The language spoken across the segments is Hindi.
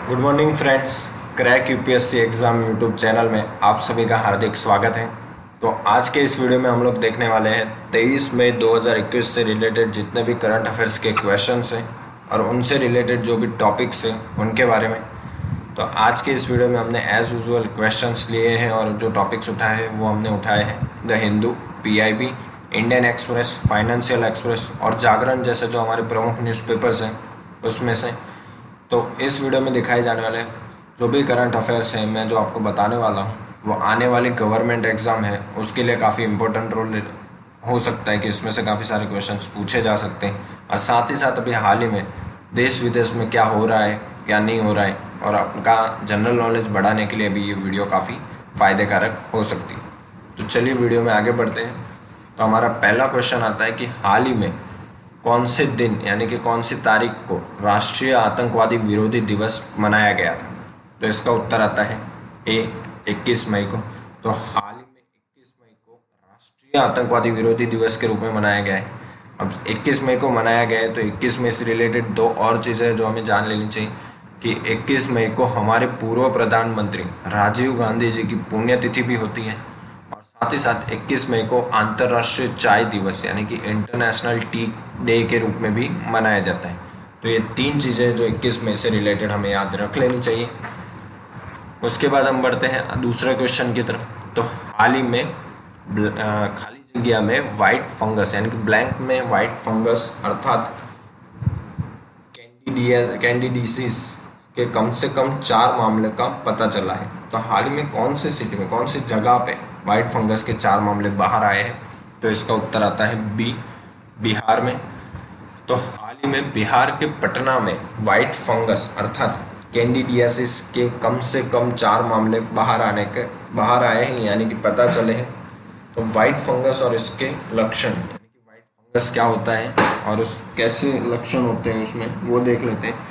Good morning friends. Crack UPSC exam YouTube channel में आप सभी का हार्दिक स्वागत है। तो आज के इस वीडियो में हम लोग देखने वाले हैं 23 मई 2021 से रिलेटेड जितने भी करंट अफेयर्स के क्वेश्चंस हैं और उनसे रिलेटेड जो भी टॉपिक्स हैं उनके बारे में। तो आज के इस वीडियो में हमने एज़ यूजुअल क्वेश्चंस लिए हैं और जो टॉपिक्स उठाए हैं वो हमने उठाए हैं the Hindu, PIB, Indian express, financial express और जागरण जैसे जो हमारे प्रमुख न्यूज़पेपर्स हैं उसमें से। तो इस वीडियो में दिखाए जाने वाले जो भी करंट अफेयर्स हैं मैं जो आपको बताने वाला हूँ वो आने वाली गवर्नमेंट एग्ज़ाम है उसके लिए काफ़ी इंपॉर्टेंट रोल हो सकता है कि इसमें से काफ़ी सारे क्वेश्चंस पूछे जा सकते हैं। और साथ ही साथ अभी हाल ही में देश विदेश में क्या हो रहा है क्या नहीं हो रहा है और आपका जनरल नॉलेज बढ़ाने के लिए भी ये वीडियो काफ़ी फ़ायदेकारक हो सकती है। तो चलिए वीडियो में आगे बढ़ते हैं। तो हमारा पहला क्वेश्चन आता है कि हाल ही में कौन से दिन यानी कि कौन सी तारीख को राष्ट्रीय आतंकवादी विरोधी दिवस मनाया गया था। तो इसका उत्तर आता है ए 21 मई को। तो हाल ही में 21 मई को राष्ट्रीय आतंकवादी विरोधी दिवस के रूप में मनाया गया है। अब 21 मई को मनाया गया है तो 21 मई से रिलेटेड दो और चीज़ें जो हमें जान लेनी चाहिए कि 21 मई को हमारे पूर्व प्रधानमंत्री राजीव गांधी जी की पुण्यतिथि भी होती है और साथ ही साथ 21 मई को अंतर्राष्ट्रीय चाय दिवस यानी कि इंटरनेशनल टी डे के रूप में भी मनाया जाता है। तो ये तीन चीज़ें जो 21 मई से रिलेटेड हमें याद रख लेनी चाहिए। उसके बाद हम बढ़ते हैं दूसरे क्वेश्चन की तरफ। तो हाल ही में खाली जगह में वाइट फंगस यानी कि ब्लैंक में वाइट फंगस अर्थात कैंडिडियासिस के कम से कम 4 मामले का पता चला है। तो हाल ही में कौन सी सिटी में कौन सी जगह पे वाइट फंगस के 4 मामले बाहर आए हैं। तो इसका उत्तर आता है बी, बिहार में। तो हाल ही में बिहार के पटना में वाइट फंगस अर्थात कैंडिडियासिस के कम से कम 4 मामले बाहर आए हैं यानी कि पता चले हैं। तो वाइट फंगस और इसके लक्षण यानी कि वाइट फंगस क्या होता है और उस कैसे लक्षण होते हैं उसमें वो देख लेते हैं।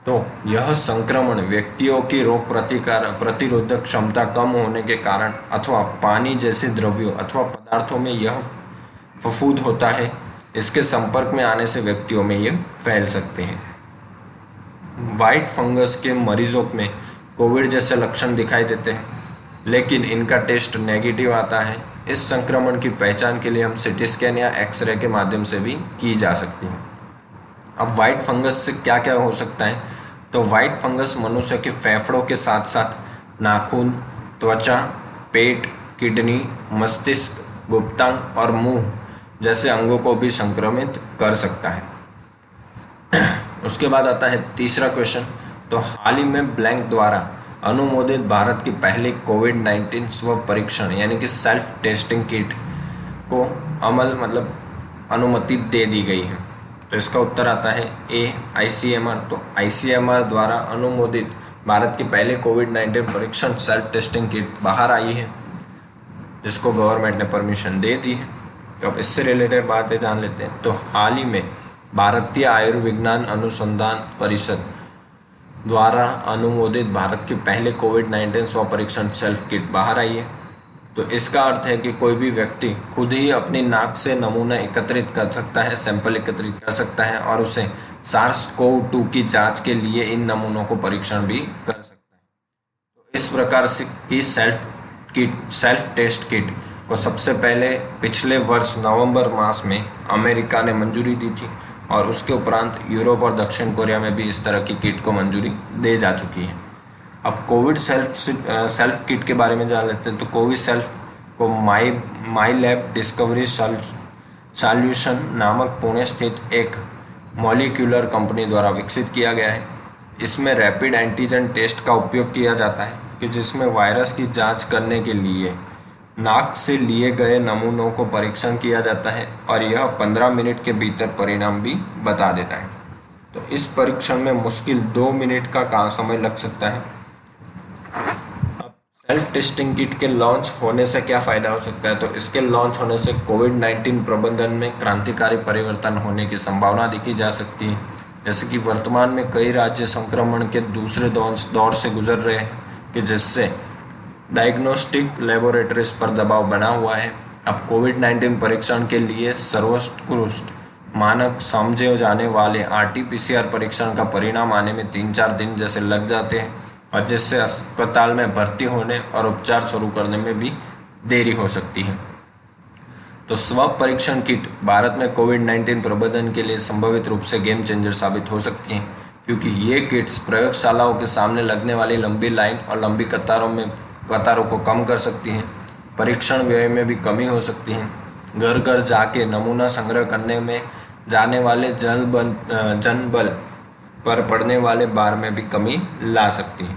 तो यह संक्रमण व्यक्तियों की रोग प्रतिरोधक क्षमता कम होने के कारण अथवा पानी जैसे द्रव्यों अथवा पदार्थों में यह फफूंद होता है। इसके संपर्क में आने से व्यक्तियों में यह फैल सकते हैं। वाइट फंगस के मरीजों में कोविड जैसे लक्षण दिखाई देते हैं लेकिन इनका टेस्ट नेगेटिव आता है। इस संक्रमण की पहचान के लिए हम सिटी स्कैन या एक्सरे के माध्यम से भी की जा सकती है। अब वाइट फंगस से क्या क्या हो सकता है। तो वाइट फंगस मनुष्य के फेफड़ों के साथ साथ नाखून, त्वचा, पेट, किडनी, मस्तिष्क, गुप्तांग और मुंह जैसे अंगों को भी संक्रमित कर सकता है। उसके बाद आता है तीसरा क्वेश्चन। तो हाल ही में ब्लैंक द्वारा अनुमोदित भारत की पहली कोविड-19 स्व परीक्षण यानी कि सेल्फ टेस्टिंग किट को अनुमति दे दी गई है। तो इसका उत्तर आता है ए, आईसीएमआर। तो आईसीएमआर द्वारा अनुमोदित भारत की पहली कोविड-19 परीक्षण सेल्फ टेस्टिंग किट बाहर आई है जिसको गवर्नमेंट ने परमिशन दे दी है। तो अब इससे रिलेटेड बातें जान लेते हैं। तो हाल ही में भारतीय आयुर्विज्ञान अनुसंधान परिषद द्वारा अनुमोदित भारत की पहले कोविड-19 स्व परीक्षण सेल्फ किट बाहर आई है। तो इसका अर्थ है कि कोई भी व्यक्ति खुद ही अपनी नाक से नमूना एकत्रित कर सकता है, सैंपल एकत्रित कर सकता है और उसे SARS-CoV-2 की जांच के लिए इन नमूनों को परीक्षण भी कर सकता है। तो इस प्रकार से की सेल्फ टेस्ट किट को सबसे पहले पिछले वर्ष नवंबर मास में अमेरिका ने मंजूरी दी थी और उसके उपरांत यूरोप और दक्षिण कोरिया में भी इस तरह की किट को मंजूरी दे जा चुकी है। अब कोविड सेल्फ किट के बारे में जान लेते हैं। तो कोविड सेल्फ को माई लैब डिस्कवरी सॉल्यूशन नामक पुणे स्थित एक मॉलिक्यूलर कंपनी द्वारा विकसित किया गया है। इसमें रैपिड एंटीजन टेस्ट का उपयोग किया जाता है कि जिसमें वायरस की जांच करने के लिए नाक से लिए गए नमूनों को परीक्षण किया जाता है और यह 15 मिनट के भीतर परिणाम भी बता देता है। तो इस परीक्षण में मुश्किल 2 मिनट का समय लग सकता है। अब सेल्फ टेस्टिंग किट के लॉन्च होने से क्या फ़ायदा हो सकता है। तो इसके लॉन्च होने से कोविड-19 प्रबंधन में क्रांतिकारी परिवर्तन होने की संभावना देखी जा सकती है। जैसे कि वर्तमान में कई राज्य संक्रमण के दूसरे दौर से गुजर रहे हैं कि जिससे डायग्नोस्टिक लेबोरेटरीज पर दबाव बना हुआ है। अब कोविड-19 परीक्षण के लिए सर्वोत्कृष्ट मानक समझे जाने वाले RT-PCR परीक्षण का परिणाम आने में 3-4 दिन जैसे लग जाते हैं, और जिससे अस्पताल में भर्ती होने और उपचार शुरू करने में भी देरी हो सकती है। तो स्वब परीक्षण किट भारत में कोविड-19 प्रबंधन के लिए संभावित रूप से गेम चेंजर साबित हो सकती हैं, क्योंकि ये किट्स प्रयोगशालाओं के सामने लगने वाली लंबी लाइन और लंबी कतारों को कम कर सकती हैं। परीक्षण व्यय में भी कमी हो सकती है। घर घर जाके नमूना संग्रह करने में जाने वाले जनबल पर पड़ने वाले भार में भी कमी ला सकती है।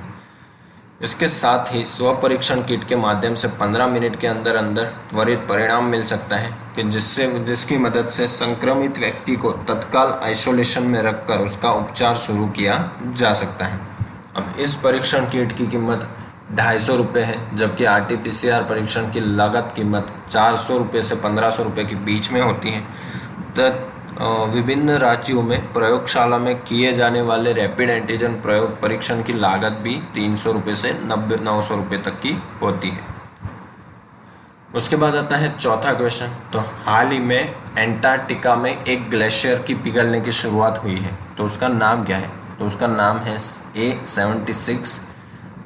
इसके साथ ही स्व परीक्षण किट के माध्यम से 15 मिनट के अंदर अंदर त्वरित परिणाम मिल सकता है कि जिसकी मदद से संक्रमित व्यक्ति को तत्काल आइसोलेशन में रखकर उसका उपचार शुरू किया जा सकता है। अब इस परीक्षण किट की कीमत 250 रुपये है, जबकि RT-PCR परीक्षण की लागत कीमत 400 रुपये से 1500 रुपये के बीच में होती है। विभिन्न राज्यों में प्रयोगशाला में किए जाने वाले रैपिड एंटीजन प्रयोग परीक्षण की लागत भी 300 रुपये से 900 रुपये तक की होती है। उसके बाद आता है चौथा क्वेश्चन। तो हाल ही में एंटार्क्टिका में एक ग्लेशियर की पिघलने की शुरुआत हुई है, तो उसका नाम क्या है? तो उसका नाम है A76।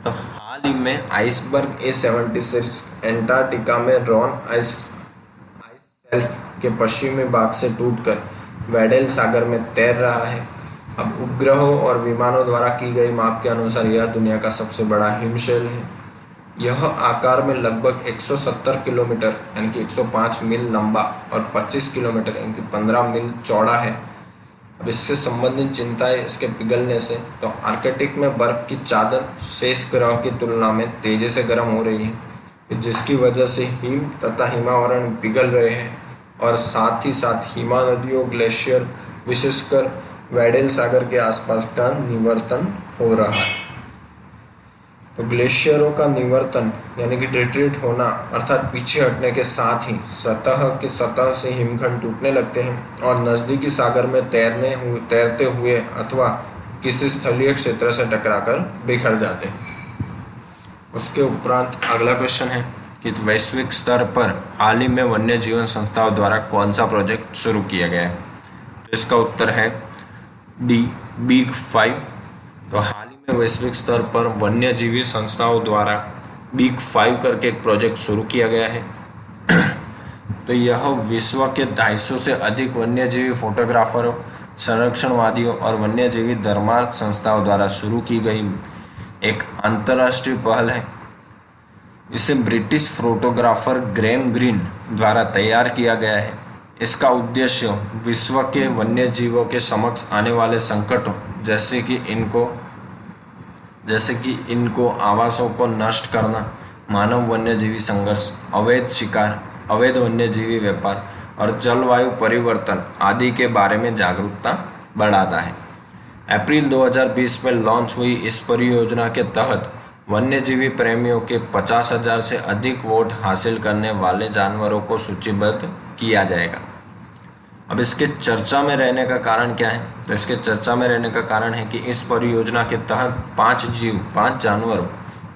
तो हाल ही में आइसबर्ग A76 एंटार्क्टिका में रॉन आइस शेल्फ के पश्चिमी भाग से टूटकर वेडेल सागर में तैर रहा है। अब उपग्रहों और विमानों द्वारा की गई माप के अनुसार यह दुनिया का सबसे बड़ा हिमशैल है। यह आकार में लगभग 170 किलोमीटर यानी कि 105 मील लंबा और 25 किलोमीटर यानी कि 15 मील चौड़ा है। अब इससे संबंधित चिंताएं इसके पिघलने से, तो आर्कटिक में बर्फ की चादर शेष ग्रह की तुलना में तेजी से गर्म हो रही है, जिसकी वजह से हिम तथा हिमावरण पिघल रहे हैं, और साथ ही साथ हिमनदियों ग्लेशियर विशेषकर वेडेल सागर के आसपास का निवर्तन हो रहा है। तो ग्लेशियरों का निवर्तन यानी कि रिट्रीट होना अर्थात पीछे हटने के साथ ही सतह से हिमखंड टूटने लगते हैं और नज़दीकी सागर में तैरते हुए अथवा किसी स्थलीय क्षेत्र से टकराकर बिखर जाते हैं। उसके उपरांत अगला क्वेश्चन है कि वैश्विक स्तर पर हाल ही में वन्य जीवन संस्थाओं द्वारा कौन सा प्रोजेक्ट शुरू किया गया है? तो इसका उत्तर है डी, बिग 5। तो हाल ही में वैश्विक स्तर पर वन्य जीवी संस्थाओं द्वारा बिग 5 करके एक प्रोजेक्ट शुरू किया गया है। तो यह विश्व के 250 से अधिक वन्यजीवी फोटोग्राफरों, संरक्षणवादियों और वन्यजीवी धर्मार्थ संस्थाओं द्वारा शुरू की गई एक अंतर्राष्ट्रीय पहल है। इसे ब्रिटिश फोटोग्राफर ग्रेम ग्रीन द्वारा तैयार किया गया है। इसका उद्देश्य विश्व के वन्य जीवों के समक्ष आने वाले संकटों जैसे कि इनको आवासों को नष्ट करना, मानव वन्यजीवी संघर्ष, अवैध शिकार, अवैध वन्यजीवी व्यापार और जलवायु परिवर्तन आदि के बारे में जागरूकता बढ़ाता है। अप्रैल 2020 में लॉन्च हुई इस परियोजना के तहत वन्यजीवी प्रेमियों के 50,000 से अधिक वोट हासिल करने वाले जानवरों को सूचीबद्ध किया जाएगा। अब इसके चर्चा में रहने का कारण क्या है? तो इसके चर्चा में रहने का कारण है कि इस परियोजना के तहत 5 जानवरों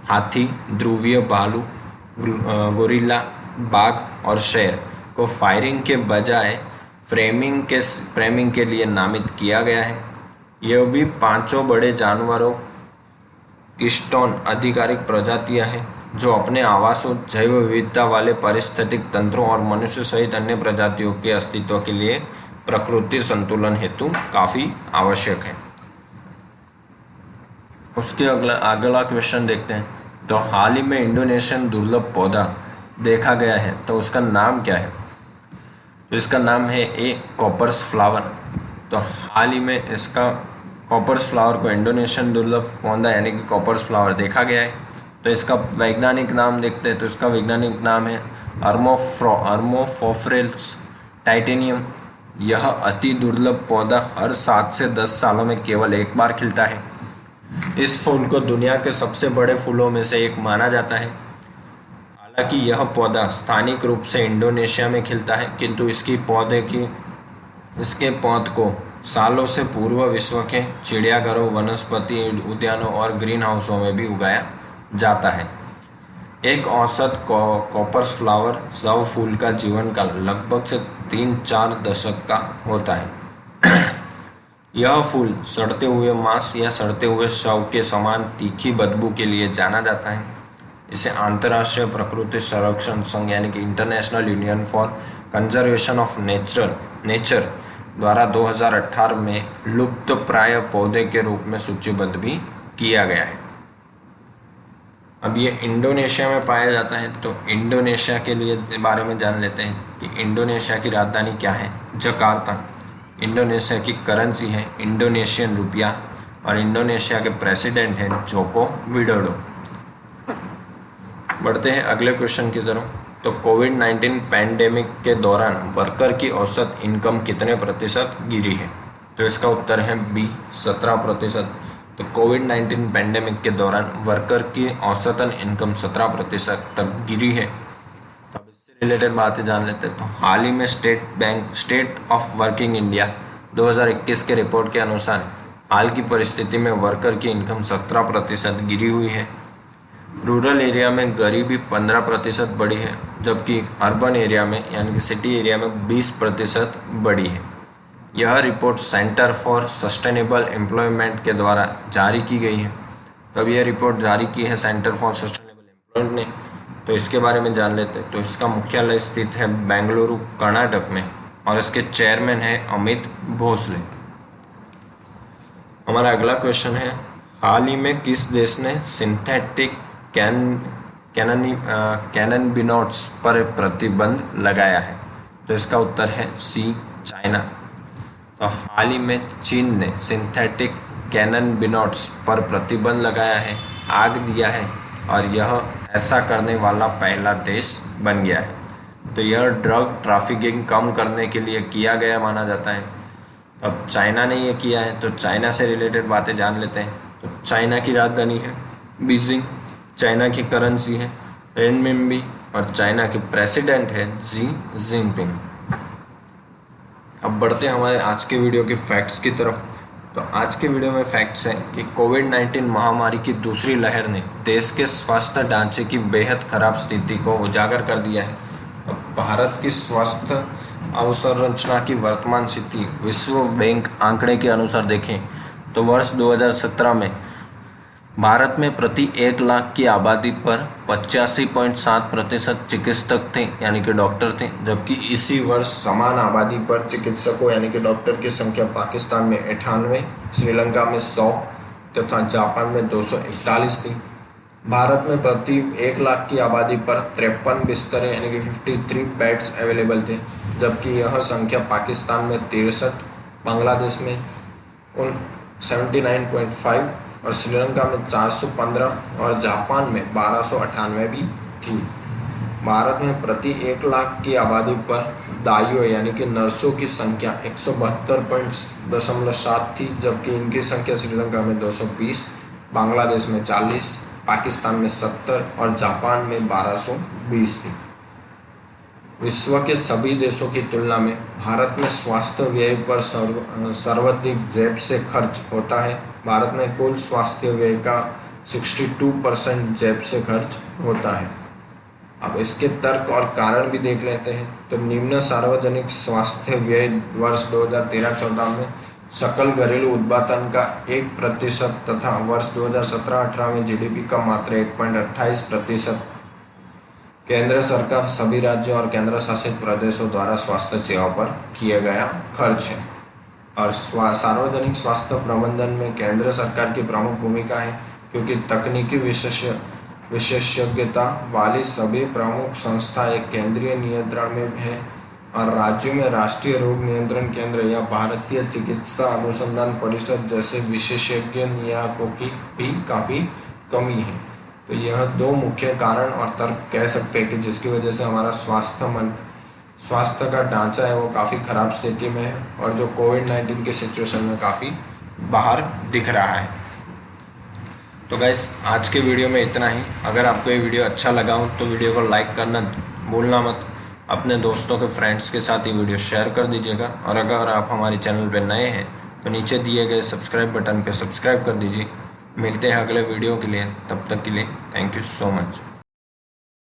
हाथी, ध्रुवीय भालू, गोरिल्ला, बाघ और शेर को फायरिंग के बजाय फ्रेमिंग के लिए नामित किया गया है। यह भी 5 बड़े जानवरों कीस्टोन आधिकारिक प्रजातियां हैं जो अपने आवासों, जैव विविधता वाले पारिस्थितिक तंत्रों और मनुष्य सहित अन्य प्रजातियों के अस्तित्व के लिए प्रकृति संतुलन हेतु काफ़ी आवश्यक है। उसके अगला क्वेश्चन देखते हैं। तो हाल ही में इंडोनेशियन दुर्लभ पौधा देखा गया है, तो उसका नाम क्या है? तो इसका नाम है कॉपर्स फ्लावर। तो हाल ही में इसका कॉपर्स फ्लावर को इंडोनेशियन दुर्लभ पौधा यानी कि कॉपर्स फ्लावर देखा गया है। तो इसका वैज्ञानिक नाम देखते हैं। तो इसका वैज्ञानिक नाम है अर्मोफोफ्रेल्स टाइटेनियम। यह अति दुर्लभ पौधा हर 7 से 10 सालों में केवल एक बार खिलता है। इस फूल को दुनिया के सबसे बड़े फूलों में से एक माना जाता है। हालांकि यह पौधा स्थानिक रूप से इंडोनेशिया में खिलता है, किंतु इसके पौध को सालों से पूर्व विश्व के चिड़ियाघरों, वनस्पति उद्यानों और ग्रीन हाउसों में भी उगाया जाता है। एक औसत कॉपर्स फ्लावर सव फूल का जीवन काल लगभग से 3-4 दशक का होता है। यह फूल सड़ते हुए मांस या सड़ते हुए शव के समान तीखी बदबू के लिए जाना जाता है। इसे अंतर्राष्ट्रीय प्रकृति संरक्षण संघ यानी कि international union for conservation of nature द्वारा 2018 में लुप्त प्राय पौधे के रूप में सूचीबद्ध भी किया गया है। अब ये इंडोनेशिया में पाया जाता है, तो इंडोनेशिया के लिए बारे में जान लेते हैं कि इंडोनेशिया की राजधानी क्या है। जकार्ता। इंडोनेशिया की करेंसी है इंडोनेशियन रुपया और इंडोनेशिया के प्रेसिडेंट हैं जोको विडोडो। बढ़ते हैं अगले क्वेश्चन की तरफ। तो कोविड-19 पैंडेमिक के दौरान वर्कर की औसत इनकम कितने प्रतिशत गिरी है? तो इसका उत्तर है बी 17%। तो कोविड-19 पैंडेमिक के दौरान वर्कर की औसतन इनकम 17% तक गिरी है। तो अब इससे रिलेटेड बातें जान लेते हैं। तो हाल ही में स्टेट ऑफ वर्किंग इंडिया 2021 के रिपोर्ट के अनुसार हाल की परिस्थिति में वर्कर की इनकम 17% गिरी हुई है। रूरल एरिया में गरीबी 15% बढ़ी है, जबकि अर्बन एरिया में यानी कि सिटी एरिया में 20% बढ़ी है। यह report centre for sustainable employment के द्वारा जारी की गई है। तब यह रिपोर्ट जारी की है सेंटर फॉर सस्टेनेबल एम्प्लॉयमेंट ने। तो इसके बारे में जान लेते हैं। तो इसका मुख्यालय स्थित है बेंगलुरु कर्नाटक में और इसके चेयरमैन है अमित भोसले। हमारा अगला क्वेश्चन है, हाल ही में किस देश ने सिंथेटिक कैननबिनॉट्स पर प्रतिबंध लगाया है? तो इसका उत्तर है सी चाइना। तो हाल ही में चीन ने सिंथेटिक कैननबिनॉट्स पर प्रतिबंध लगाया है, आग दिया है और यह ऐसा करने वाला पहला देश बन गया है। तो यह ड्रग ट्रैफिकिंग कम करने के लिए किया गया माना जाता है। अब चाइना ने ये किया है, तो चाइना से रिलेटेड बातें जान लेते हैं। तो चाइना की राजधानी है बीजिंग, चाइना की करेंसी है रेनमिनबी और चाइना के प्रेसिडेंट है जी जिनपिंग। अब बढ़ते हैं हमारे आज के वीडियो के फैक्ट्स की तरफ। तो आज के वीडियो में फैक्ट्स हैं कि कोविड-19 महामारी की दूसरी लहर ने देश के स्वास्थ्य ढांचे की बेहद खराब स्थिति को उजागर कर दिया है। अब भारत की स्वास्थ्य अवसंरचना की वर्तमान स्थिति विश्व बैंक आंकड़े के अनुसार देखें तो वर्ष 2017 में भारत में प्रति 1 लाख की आबादी पर 85.7% चिकित्सक थे यानी कि डॉक्टर थे, जबकि इसी वर्ष समान आबादी पर चिकित्सकों यानी कि डॉक्टर की संख्या पाकिस्तान में 98, श्रीलंका में 100 तथा जापान में 241 थी। भारत में प्रति 1 लाख की आबादी पर 53 बिस्तर यानी कि 53 बेड्स अवेलेबल थे, जबकि यह संख्या पाकिस्तान में 63, बांग्लादेश में 79.5 और श्रीलंका में 415 और जापान में 1298 भी थी। भारत में प्रति 1 लाख की आबादी पर दाइयों यानी कि नर्सों की संख्या 172.7 थी, जबकि इनकी संख्या श्रीलंका में 220, बांग्लादेश में 40, पाकिस्तान में 70 और जापान में 1220 थी। विश्व के सभी देशों की तुलना में भारत में स्वास्थ्य व्यय पर सर्वाधिक जेब से खर्च होता है। भारत में कुल स्वास्थ्य व्यय का 62% जेब से खर्च होता है। अब इसके तर्क और कारण भी देख लेते हैं। तो निम्न सार्वजनिक स्वास्थ्य व्यय वर्ष 2013-14 में सकल घरेलू उत्पादन का 1% तथा वर्ष 2017-18 में जीडीपी का मात्र 1.28%। केंद्र सरकार, सभी राज्यों और केंद्र शासित प्रदेशों द्वारा स्वास्थ्य सेवा पर किया गया खर्च है। और सार्वजनिक स्वास्थ्य प्रबंधन में केंद्र सरकार की प्रमुख भूमिका है, क्योंकि तकनीकी विशेषज्ञता वाली सभी प्रमुख संस्था एक केंद्रीय नियंत्रण में है और राज्यों में राष्ट्रीय रोग नियंत्रण केंद्र या भारतीय चिकित्सा अनुसंधान परिषद जैसे विशेषज्ञ नियामकों की भी काफ़ी कमी है। तो यह दो मुख्य कारण और तर्क कह सकते हैं कि जिसकी वजह से हमारा स्वास्थ्य का ढांचा है वो काफ़ी ख़राब स्थिति में है और जो कोविड-19 की सिचुएशन में काफ़ी बाहर दिख रहा है। तो गाइस आज के वीडियो में इतना ही। अगर आपको ये वीडियो अच्छा लगा हो तो वीडियो को लाइक करना भूलना मत। अपने दोस्तों के फ्रेंड्स के साथ ये वीडियो शेयर कर दीजिएगा और अगर आप हमारे चैनल पर नए हैं तो नीचे दिए गए सब्सक्राइब बटन पर सब्सक्राइब कर दीजिए। मिलते हैं अगले वीडियो के लिए, तब तक के लिए थैंक यू सो मच।